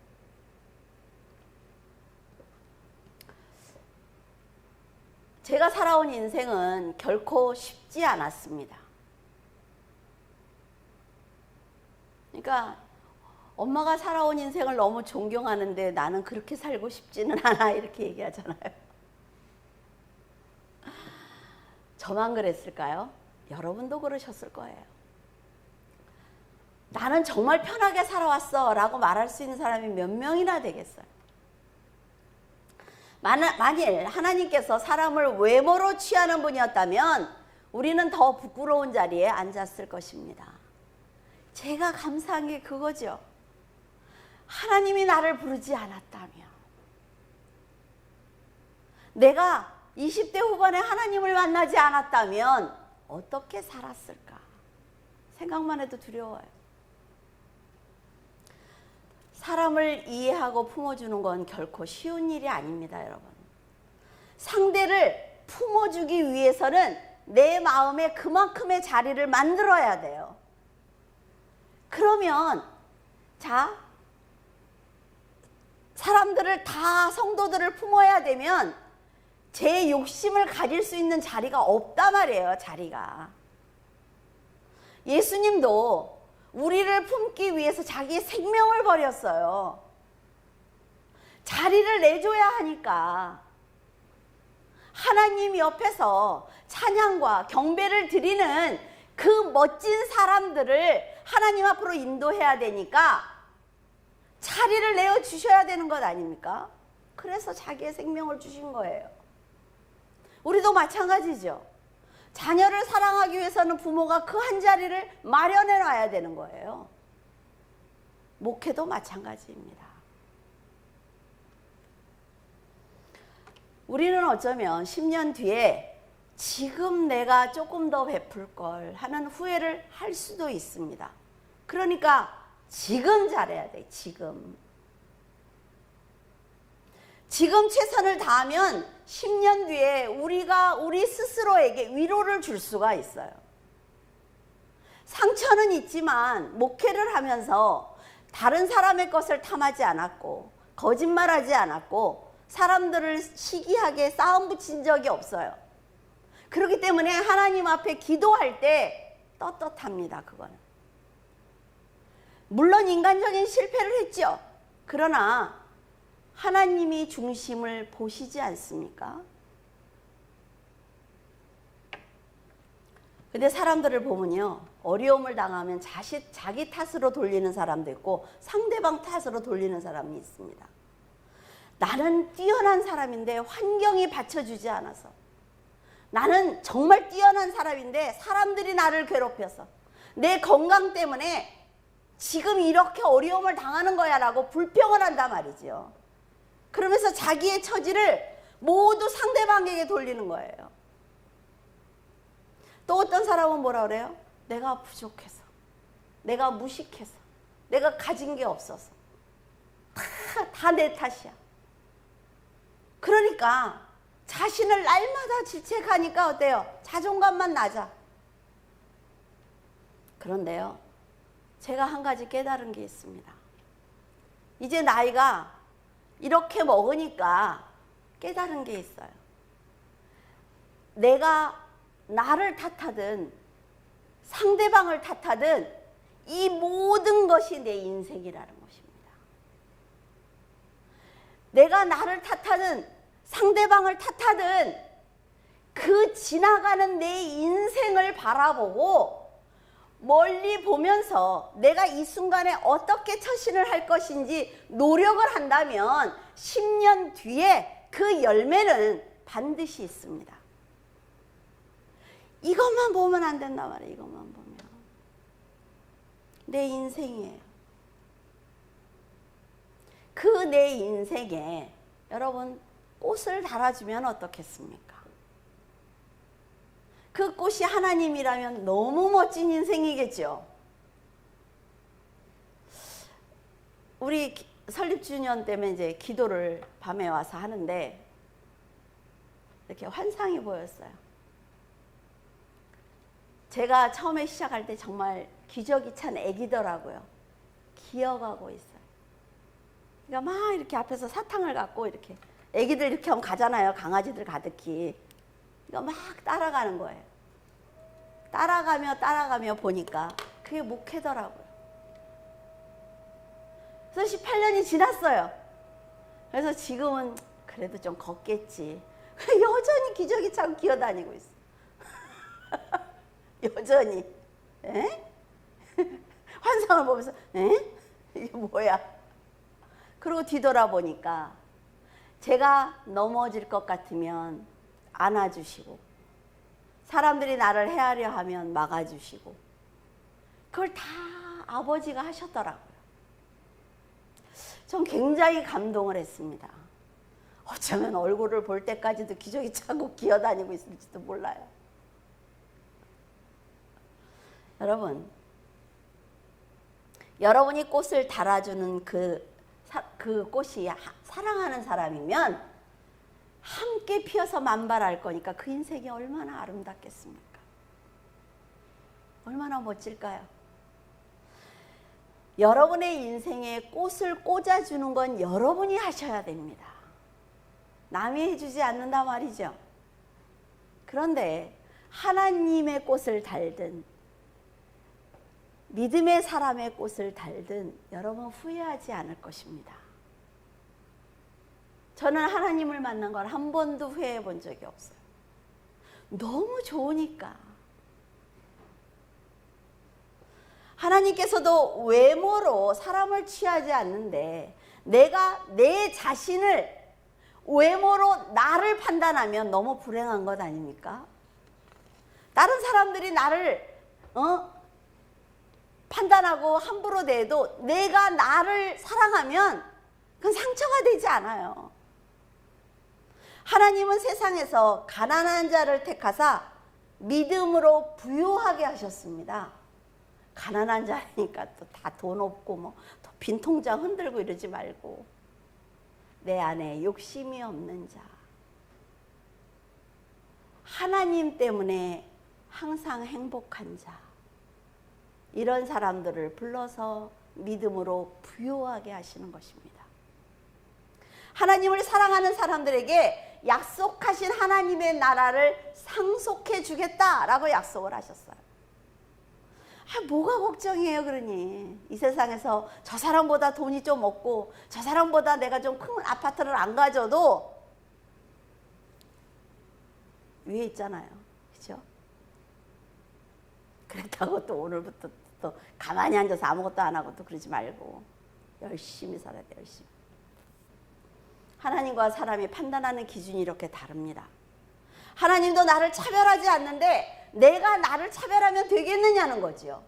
제가 살아온 인생은 결코 쉽지 않았습니다. 그러니까 엄마가 살아온 인생을 너무 존경하는데 나는 그렇게 살고 싶지는 않아 이렇게 얘기하잖아요. 저만 그랬을까요? 여러분도 그러셨을 거예요. 나는 정말 편하게 살아왔어 라고 말할 수 있는 사람이 몇 명이나 되겠어요. 만일 하나님께서 사람을 외모로 취하는 분이었다면 우리는 더 부끄러운 자리에 앉았을 것입니다. 제가 감사한 게 그거죠. 하나님이 나를 부르지 않았다면, 내가 20대 후반에 하나님을 만나지 않았다면 어떻게 살았을까? 생각만 해도 두려워요. 사람을 이해하고 품어주는 건 결코 쉬운 일이 아닙니다, 여러분. 상대를 품어주기 위해서는 내 마음에 그만큼의 자리를 만들어야 돼요. 그러면 사람들을 다, 성도들을 품어야 되면 제 욕심을 가질 수 있는 자리가 없단 말이에요. 자리가. 예수님도 우리를 품기 위해서 자기의 생명을 버렸어요. 자리를 내줘야 하니까. 하나님 옆에서 찬양과 경배를 드리는 그 멋진 사람들을 하나님 앞으로 인도해야 되니까 자리를 내어주셔야 되는 것 아닙니까? 그래서 자기의 생명을 주신 거예요. 우리도 마찬가지죠. 자녀를 사랑하기 위해서는 부모가 그 한 자리를 마련해 놔야 되는 거예요. 목회도 마찬가지입니다. 우리는 어쩌면 10년 뒤에 지금 내가 조금 더 베풀 걸 하는 후회를 할 수도 있습니다. 그러니까 지금 잘해야 돼. 지금 최선을 다하면 10년 뒤에 우리가 우리 스스로에게 위로를 줄 수가 있어요. 상처는 있지만 목회를 하면서 다른 사람의 것을 탐하지 않았고 거짓말하지 않았고 사람들을 시기하게 싸움 붙인 적이 없어요. 그렇기 때문에 하나님 앞에 기도할 때 떳떳합니다. 그거는. 물론 인간적인 실패를 했죠. 그러나 하나님이 중심을 보시지 않습니까? 근데 사람들을 보면요, 어려움을 당하면 자기 탓으로 돌리는 사람도 있고 상대방 탓으로 돌리는 사람이 있습니다. 나는 뛰어난 사람인데 환경이 받쳐주지 않아서, 나는 정말 뛰어난 사람인데 사람들이 나를 괴롭혀서, 내 건강 때문에 지금 이렇게 어려움을 당하는 거야 라고 불평을 한단 말이죠. 그러면서 자기의 처지를 모두 상대방에게 돌리는 거예요. 또 어떤 사람은 뭐라 그래요? 내가 부족해서, 내가 무식해서, 내가 가진 게 없어서, 다 내 탓이야. 그러니까 자신을 날마다 질책하니까 어때요? 자존감만 낮아. 그런데요, 제가 한 가지 깨달은 게 있습니다. 이제 나이가 이렇게 먹으니까 깨달은 게 있어요. 내가 나를 탓하든 상대방을 탓하든 이 모든 것이 내 인생이라는 것입니다. 내가 나를 탓하든 상대방을 탓하든 그 지나가는 내 인생을 바라보고 멀리 보면서 내가 이 순간에 어떻게 처신을 할 것인지 노력을 한다면 10년 뒤에 그 열매는 반드시 있습니다. 이것만 보면 안 된단 말이에요. 이것만 보면. 내 인생이에요. 그 내 인생에 여러분 꽃을 달아주면 어떻겠습니까? 그 꽃이 하나님이라면 너무 멋진 인생이겠죠. 우리 설립주년 때문에 이제 기도를 밤에 와서 하는데 이렇게 환상이 보였어요. 제가 처음에 시작할 때 정말 기저귀 찬 애기더라고요. 기어가고 있어요. 그러니까 막 이렇게 앞에서 사탕을 갖고 이렇게 애기들 이렇게 하면 가잖아요. 강아지들 가득히. 막 따라가는 거예요. 따라가며 보니까 그게 목회더라고요. 그래서 18년이 지났어요. 그래서 지금은 그래도 좀 걷겠지. 여전히 기저귀차고 기어다니고 있어. 여전히. 에? 환상을 보면서 에? 이게 뭐야? 그리고 뒤돌아보니까 제가 넘어질 것 같으면 안아주시고, 사람들이 나를 헤아려 하면 막아주시고, 그걸 다 아버지가 하셨더라고요. 전 굉장히 감동을 했습니다. 어쩌면 얼굴을 볼 때까지도 기저귀 차고 기어다니고 있을지도 몰라요. 여러분, 여러분이 꽃을 달아주는 그 꽃이 사랑하는 사람이면 함께 피어서 만발할 거니까 그 인생이 얼마나 아름답겠습니까? 얼마나 멋질까요? 여러분의 인생에 꽃을 꽂아주는 건 여러분이 하셔야 됩니다. 남이 해주지 않는다 말이죠. 그런데 하나님의 꽃을 달든 믿음의 사람의 꽃을 달든 여러분 후회하지 않을 것입니다. 저는 하나님을 만난 걸 한 번도 후회해 본 적이 없어요. 너무 좋으니까. 하나님께서도 외모로 사람을 취하지 않는데 내가 내 자신을 외모로 나를 판단하면 너무 불행한 것 아닙니까? 다른 사람들이 나를 판단하고 함부로 대해도 내가 나를 사랑하면 그건 상처가 되지 않아요. 하나님은 세상에서 가난한 자를 택하사 믿음으로 부유하게 하셨습니다. 가난한 자니까 또 다 돈 없고 뭐 빈 통장 흔들고 이러지 말고 내 안에 욕심이 없는 자, 하나님 때문에 항상 행복한 자, 이런 사람들을 불러서 믿음으로 부유하게 하시는 것입니다. 하나님을 사랑하는 사람들에게 약속하신 하나님의 나라를 상속해 주겠다라고 약속을 하셨어요. 뭐가 걱정이에요, 그러니. 이 세상에서 저 사람보다 돈이 좀 없고 저 사람보다 내가 좀 큰 아파트를 안 가져도 위에 있잖아요. 그죠? 그렇다고 또 오늘부터 또 가만히 앉아서 아무것도 안 하고 또 그러지 말고 열심히 살아야 돼, 열심히. 하나님과 사람이 판단하는 기준이 이렇게 다릅니다. 하나님도 나를 차별하지 않는데 내가 나를 차별하면 되겠느냐는 거지요.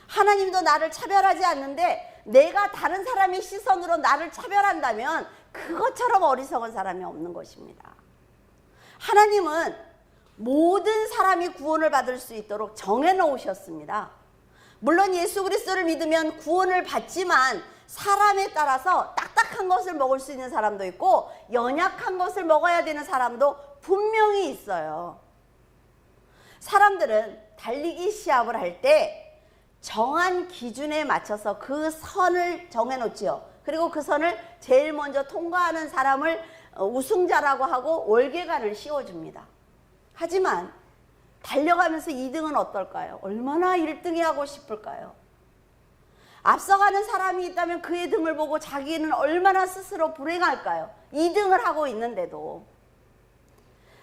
하나님도 나를 차별하지 않는데 내가 다른 사람의 시선으로 나를 차별한다면 그것처럼 어리석은 사람이 없는 것입니다. 하나님은 모든 사람이 구원을 받을 수 있도록 정해놓으셨습니다. 물론 예수 그리스도를 믿으면 구원을 받지만 사람에 따라서 딱딱한 것을 먹을 수 있는 사람도 있고 연약한 것을 먹어야 되는 사람도 분명히 있어요. 사람들은 달리기 시합을 할 때 정한 기준에 맞춰서 그 선을 정해놓지요. 그리고 그 선을 제일 먼저 통과하는 사람을 우승자라고 하고 월계관을 씌워줍니다. 하지만 달려가면서 2등은 어떨까요? 얼마나 1등이 하고 싶을까요? 앞서가는 사람이 있다면 그의 등을 보고 자기는 얼마나 스스로 불행할까요? 2등을 하고 있는데도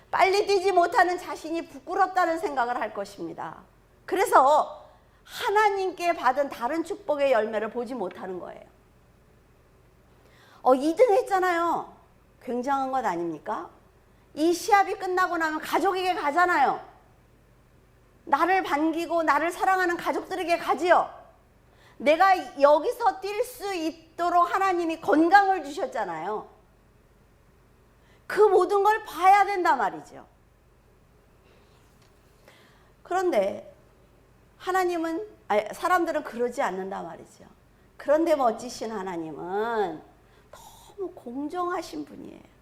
빨리 뛰지 못하는 자신이 부끄럽다는 생각을 할 것입니다. 그래서 하나님께 받은 다른 축복의 열매를 보지 못하는 거예요. 2등 했잖아요. 굉장한 것 아닙니까? 이 시합이 끝나고 나면 가족에게 가잖아요. 나를 반기고 나를 사랑하는 가족들에게 가지요. 내가 여기서 뛸 수 있도록 하나님이 건강을 주셨잖아요. 그 모든 걸 봐야 된단 말이죠. 그런데 사람들은 그러지 않는단 말이죠. 그런데 멋지신 하나님은 너무 공정하신 분이에요.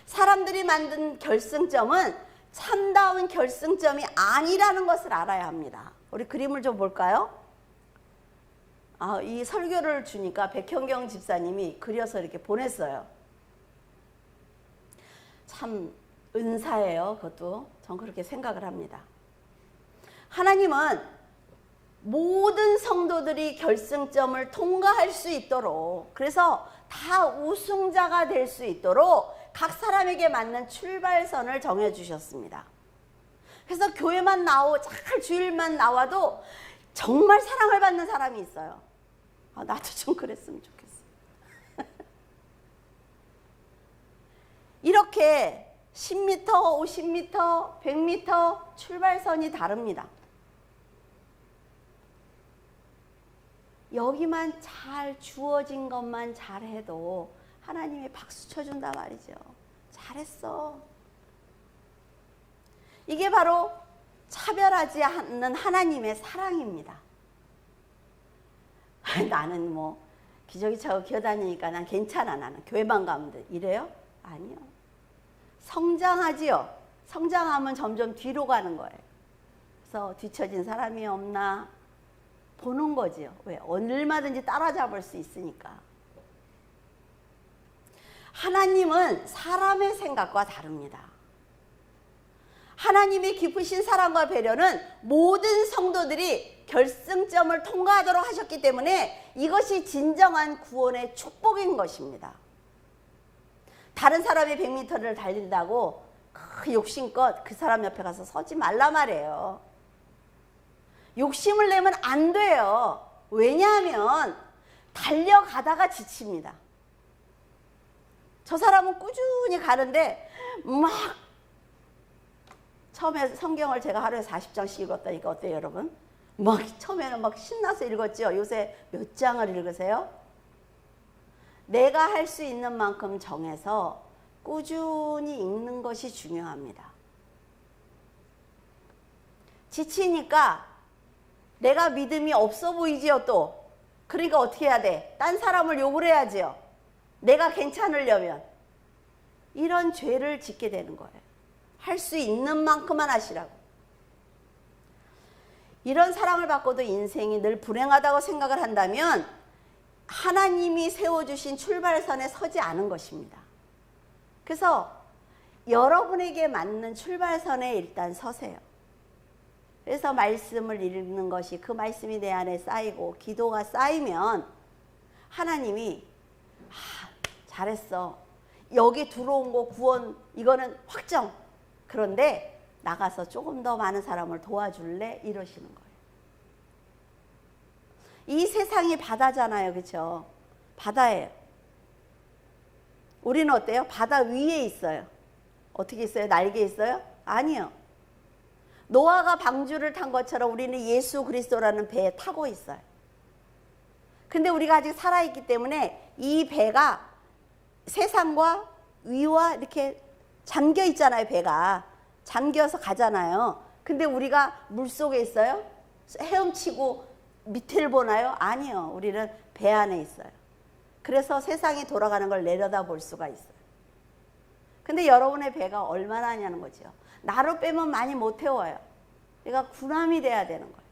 사람들이 만든 결승점은 참다운 결승점이 아니라는 것을 알아야 합니다. 우리 그림을 좀 볼까요? 이 설교를 주니까 백현경 집사님이 그려서 이렇게 보냈어요. 참 은사예요. 그것도 전 그렇게 생각을 합니다. 하나님은 모든 성도들이 결승점을 통과할 수 있도록, 그래서 다 우승자가 될 수 있도록 각 사람에게 맞는 출발선을 정해 주셨습니다. 그래서 교회만 잘 주일만 나와도 정말 사랑을 받는 사람이 있어요. 나도 좀 그랬으면 좋겠어. 이렇게 10m, 50m, 100m 출발선이 다릅니다. 여기만 잘 주어진 것만 잘해도 하나님이 박수 쳐준다 말이죠. 잘했어. 이게 바로 차별하지 않는 하나님의 사랑입니다. 나는 뭐 기저귀 차고 기어다니니까 난 괜찮아. 나는 교회만 가면 돼. 이래요? 아니요. 성장하지요. 성장하면 점점 뒤로 가는 거예요. 그래서 뒤처진 사람이 없나 보는 거지요. 왜? 얼마든지 따라잡을 수 있으니까. 하나님은 사람의 생각과 다릅니다. 하나님의 깊으신 사랑과 배려는 모든 성도들이 결승점을 통과하도록 하셨기 때문에 이것이 진정한 구원의 축복인 것입니다. 다른 사람이 100m를 달린다고 그 욕심껏 그 사람 옆에 가서 서지 말라 말이에요. 욕심을 내면 안 돼요. 왜냐하면 달려가다가 지칩니다. 저 사람은 꾸준히 가는데 막 처음에 성경을 제가 하루에 40장씩 읽었다니까 어때요 여러분? 막 처음에는 막 신나서 읽었죠. 요새 몇 장을 읽으세요? 내가 할 수 있는 만큼 정해서 꾸준히 읽는 것이 중요합니다. 지치니까 내가 믿음이 없어 보이지요 또. 그러니까 어떻게 해야 돼? 딴 사람을 욕을 해야지요. 내가 괜찮으려면. 이런 죄를 짓게 되는 거예요. 할 수 있는 만큼만 하시라고. 이런 사랑을 받고도 인생이 늘 불행하다고 생각을 한다면 하나님이 세워주신 출발선에 서지 않은 것입니다. 그래서 여러분에게 맞는 출발선에 일단 서세요. 그래서 말씀을 읽는 것이 그 말씀이 내 안에 쌓이고 기도가 쌓이면 하나님이 잘했어. 여기 들어온 거 구원 이거는 확정. 그런데 나가서 조금 더 많은 사람을 도와줄래? 이러시는 거예요. 이 세상이 바다잖아요. 그렇죠? 바다예요. 우리는 어때요? 바다 위에 있어요. 어떻게 있어요? 날개 있어요? 아니요. 노아가 방주를 탄 것처럼 우리는 예수 그리스도라는 배에 타고 있어요. 근데 우리가 아직 살아있기 때문에 이 배가 세상과 위와 이렇게 잠겨 있잖아요. 배가 잠겨서 가잖아요. 근데 우리가 물속에 있어요? 헤엄치고 밑을 보나요? 아니요. 우리는 배 안에 있어요. 그래서 세상이 돌아가는 걸 내려다볼 수가 있어요. 근데 여러분의 배가 얼마나 하냐는 거죠. 나로 빼면 많이 못 태워요. 내가 군함이 돼야 되는 거예요.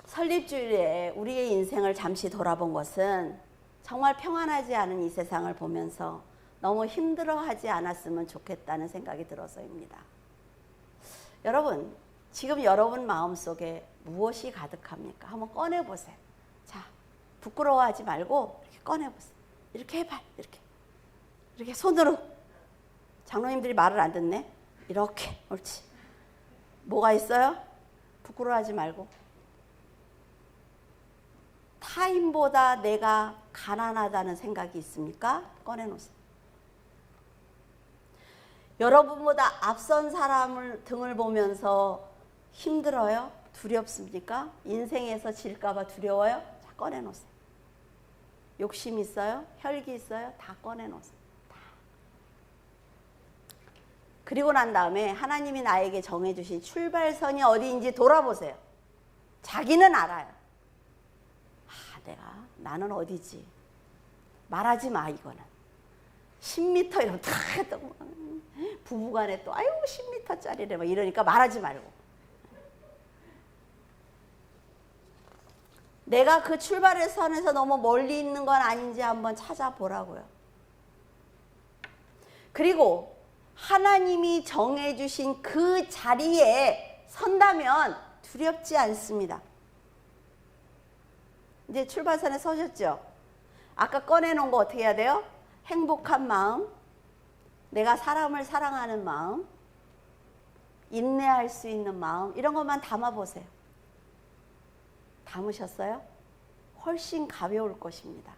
설립주일에 우리의 인생을 잠시 돌아본 것은 정말 평안하지 않은 이 세상을 보면서 너무 힘들어하지 않았으면 좋겠다는 생각이 들어서입니다. 여러분, 지금 여러분 마음속에 무엇이 가득합니까? 한번 꺼내보세요. 자, 부끄러워하지 말고 이렇게 꺼내보세요. 이렇게 해봐. 이렇게 손으로. 장로님들이 말을 안 듣네. 이렇게. 옳지. 뭐가 있어요? 부끄러워하지 말고. 타인보다 내가 가난하다는 생각이 있습니까? 꺼내놓으세요. 여러분보다 앞선 사람을 등을 보면서 힘들어요? 두렵습니까? 인생에서 질까봐 두려워요? 자, 꺼내놓으세요. 욕심 있어요? 혈기 있어요? 다 꺼내놓으세요. 다. 그리고 난 다음에 하나님이 나에게 정해주신 출발선이 어디인지 돌아보세요. 자기는 알아요. 나는 어디지? 말하지 마, 이거는. 10m 이러면 다 부부간에 또 아유 10m짜리래 막 이러니까 말하지 말고. 내가 그 출발의 선에서 너무 멀리 있는 건 아닌지 한번 찾아보라고요. 그리고 하나님이 정해주신 그 자리에 선다면 두렵지 않습니다. 이제 출발선에 서셨죠? 아까 꺼내놓은 거 어떻게 해야 돼요? 행복한 마음, 내가 사람을 사랑하는 마음, 인내할 수 있는 마음, 이런 것만 담아보세요. 담으셨어요? 훨씬 가벼울 것입니다.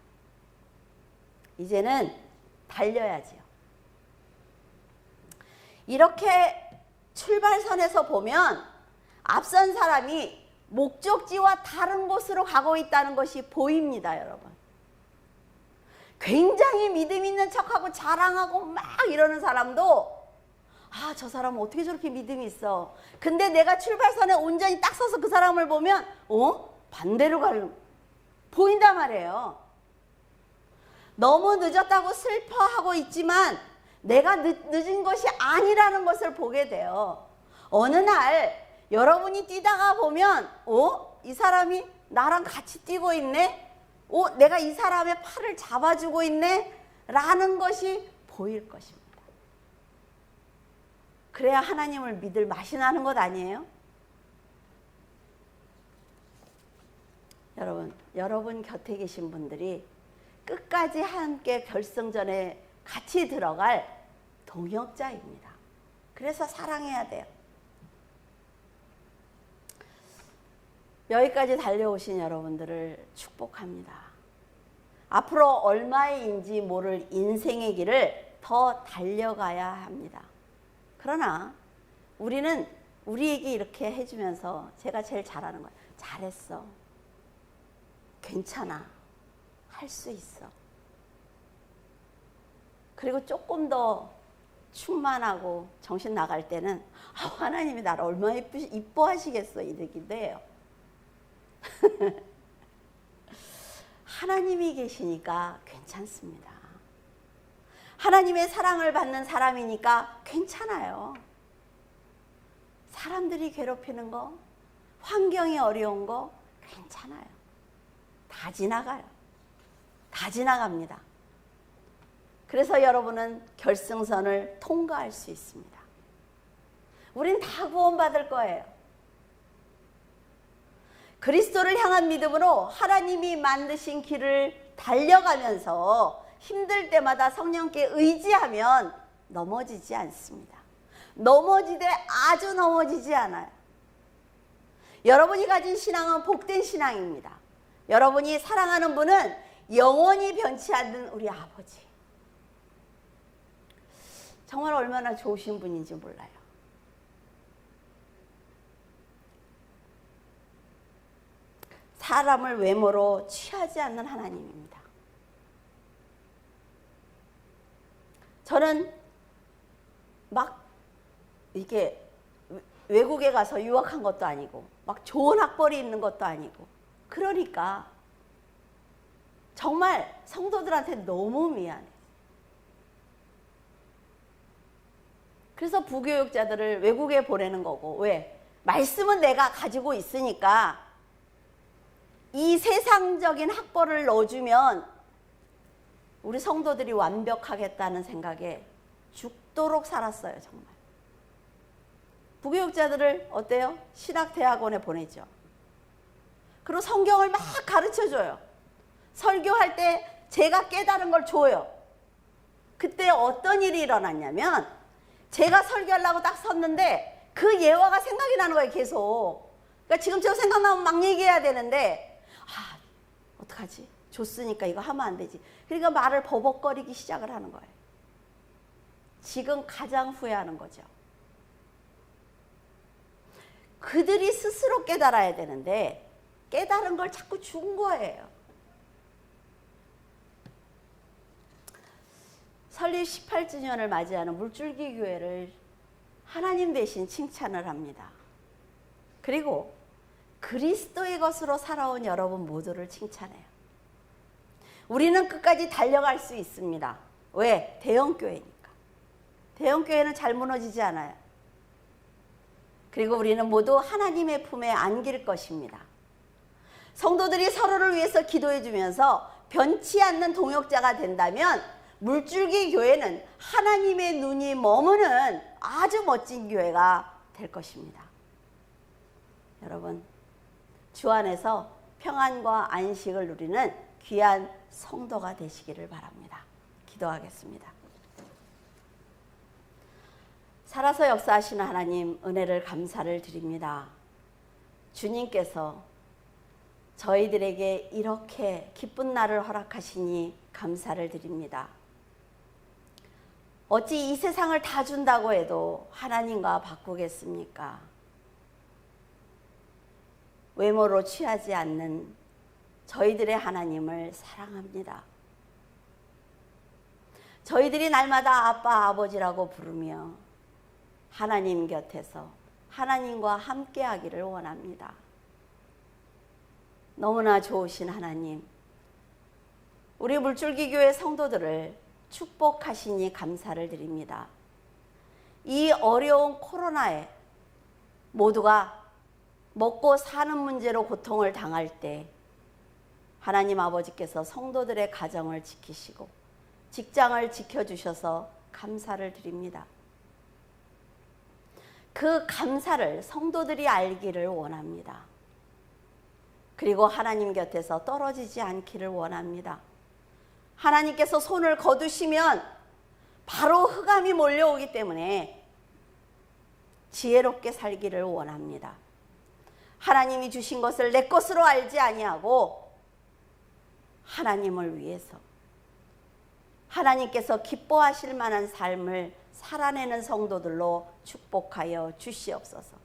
이제는 달려야지요. 이렇게 출발선에서 보면 앞선 사람이 목적지와 다른 곳으로 가고 있다는 것이 보입니다, 여러분. 굉장히 믿음 있는 척하고 자랑하고 막 이러는 사람도 아, 저 사람은 어떻게 저렇게 믿음이 있어. 근데 내가 출발선에 온전히 딱 서서 그 사람을 보면 반대로 보인단 말이에요. 너무 늦었다고 슬퍼하고 있지만 내가 늦은 것이 아니라는 것을 보게 돼요. 어느 날 여러분이 뛰다가 보면 이 사람이 나랑 같이 뛰고 있네? 내가 이 사람의 팔을 잡아주고 있네? 라는 것이 보일 것입니다. 그래야 하나님을 믿을 맛이 나는 것 아니에요? 여러분 곁에 계신 분들이 끝까지 함께 결승전에 같이 들어갈 동역자입니다. 그래서 사랑해야 돼요. 여기까지 달려오신 여러분들을 축복합니다. 앞으로 얼마인지 모를 인생의 길을 더 달려가야 합니다. 그러나 우리는 우리에게 이렇게 해주면서 제가 제일 잘하는 거예요. 잘했어. 괜찮아. 할 수 있어. 그리고 조금 더 충만하고 정신 나갈 때는 하나님이 나를 얼마나 이뻐하시겠어 이러기도 해요. 하나님이 계시니까 괜찮습니다. 하나님의 사랑을 받는 사람이니까 괜찮아요. 사람들이 괴롭히는 거, 환경이 어려운 거 괜찮아요. 다 지나가요. 다 지나갑니다. 그래서 여러분은 결승선을 통과할 수 있습니다. 우린 다 구원받을 거예요. 그리스도를 향한 믿음으로 하나님이 만드신 길을 달려가면서 힘들 때마다 성령께 의지하면 넘어지지 않습니다. 넘어지되 아주 넘어지지 않아요. 여러분이 가진 신앙은 복된 신앙입니다. 여러분이 사랑하는 분은 영원히 변치 않는 우리 아버지. 정말 얼마나 좋으신 분인지 몰라요. 사람을 외모로 취하지 않는 하나님입니다. 저는 막 이렇게 외국에 가서 유학한 것도 아니고 막 좋은 학벌이 있는 것도 아니고 그러니까 정말 성도들한테 너무 미안해. 그래서 부교육자들을 외국에 보내는 거고 왜? 말씀은 내가 가지고 있으니까 이 세상적인 학벌을 넣어주면 우리 성도들이 완벽하겠다는 생각에 죽도록 살았어요. 정말. 부교육자들을 어때요? 신학대학원에 보내죠. 그리고 성경을 막 가르쳐줘요. 설교할 때 제가 깨달은 걸 줘요. 그때 어떤 일이 일어났냐면 제가 설교하려고 딱 섰는데 그 예화가 생각이 나는 거예요. 계속. 그러니까 지금처럼 생각나면 막 얘기해야 되는데 어떡하지? 줬으니까 이거 하면 안 되지. 그러니까 말을 버벅거리기 시작을 하는 거예요. 지금 가장 후회하는 거죠. 그들이 스스로 깨달아야 되는데 깨달은 걸 자꾸 준 거예요. 설립 18주년을 맞이하는 물줄기 교회를 하나님 대신 칭찬을 합니다. 그리고 그리스도의 것으로 살아온 여러분 모두를 칭찬해요. 우리는 끝까지 달려갈 수 있습니다. 왜? 대형교회니까. 대형교회는 잘 무너지지 않아요. 그리고 우리는 모두 하나님의 품에 안길 것입니다. 성도들이 서로를 위해서 기도해 주면서 변치 않는 동역자가 된다면 물줄기 교회는 하나님의 눈이 머무는 아주 멋진 교회가 될 것입니다. 여러분, 주 안에서 평안과 안식을 누리는 귀한 성도가 되시기를 바랍니다. 기도하겠습니다. 살아서 역사하시는 하나님, 은혜를 감사를 드립니다. 주님께서 저희들에게 이렇게 기쁜 날을 허락하시니 감사를 드립니다. 어찌 이 세상을 다 준다고 해도 하나님과 바꾸겠습니까? 외모로 취하지 않는 저희들의 하나님을 사랑합니다. 저희들이 날마다 아빠, 아버지라고 부르며 하나님 곁에서 하나님과 함께하기를 원합니다. 너무나 좋으신 하나님, 우리 물줄기 교회 성도들을 축복하시니 감사를 드립니다. 이 어려운 코로나에 모두가 먹고 사는 문제로 고통을 당할 때 하나님 아버지께서 성도들의 가정을 지키시고 직장을 지켜주셔서 감사를 드립니다. 그 감사를 성도들이 알기를 원합니다. 그리고 하나님 곁에서 떨어지지 않기를 원합니다. 하나님께서 손을 거두시면 바로 흑암이 몰려오기 때문에 지혜롭게 살기를 원합니다. 하나님이 주신 것을 내 것으로 알지 아니하고 하나님을 위해서 하나님께서 기뻐하실 만한 삶을 살아내는 성도들로 축복하여 주시옵소서.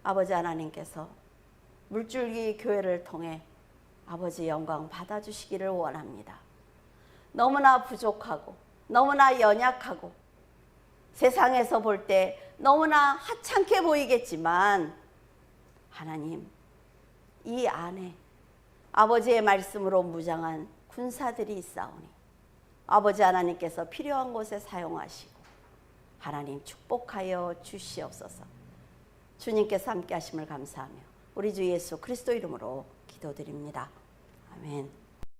아버지 하나님께서 물줄기 교회를 통해 아버지 영광 받아주시기를 원합니다. 너무나 부족하고 너무나 연약하고 세상에서 볼 때 너무나 하찮게 보이겠지만 하나님, 이 안에 아버지의 말씀으로 무장한 군사들이 있사오니 아버지 하나님께서 필요한 곳에 사용하시고 하나님 축복하여 주시옵소서. 주님께서 함께 하심을 감사하며 우리 주 예수 그리스도 이름으로 기도드립니다. 아멘.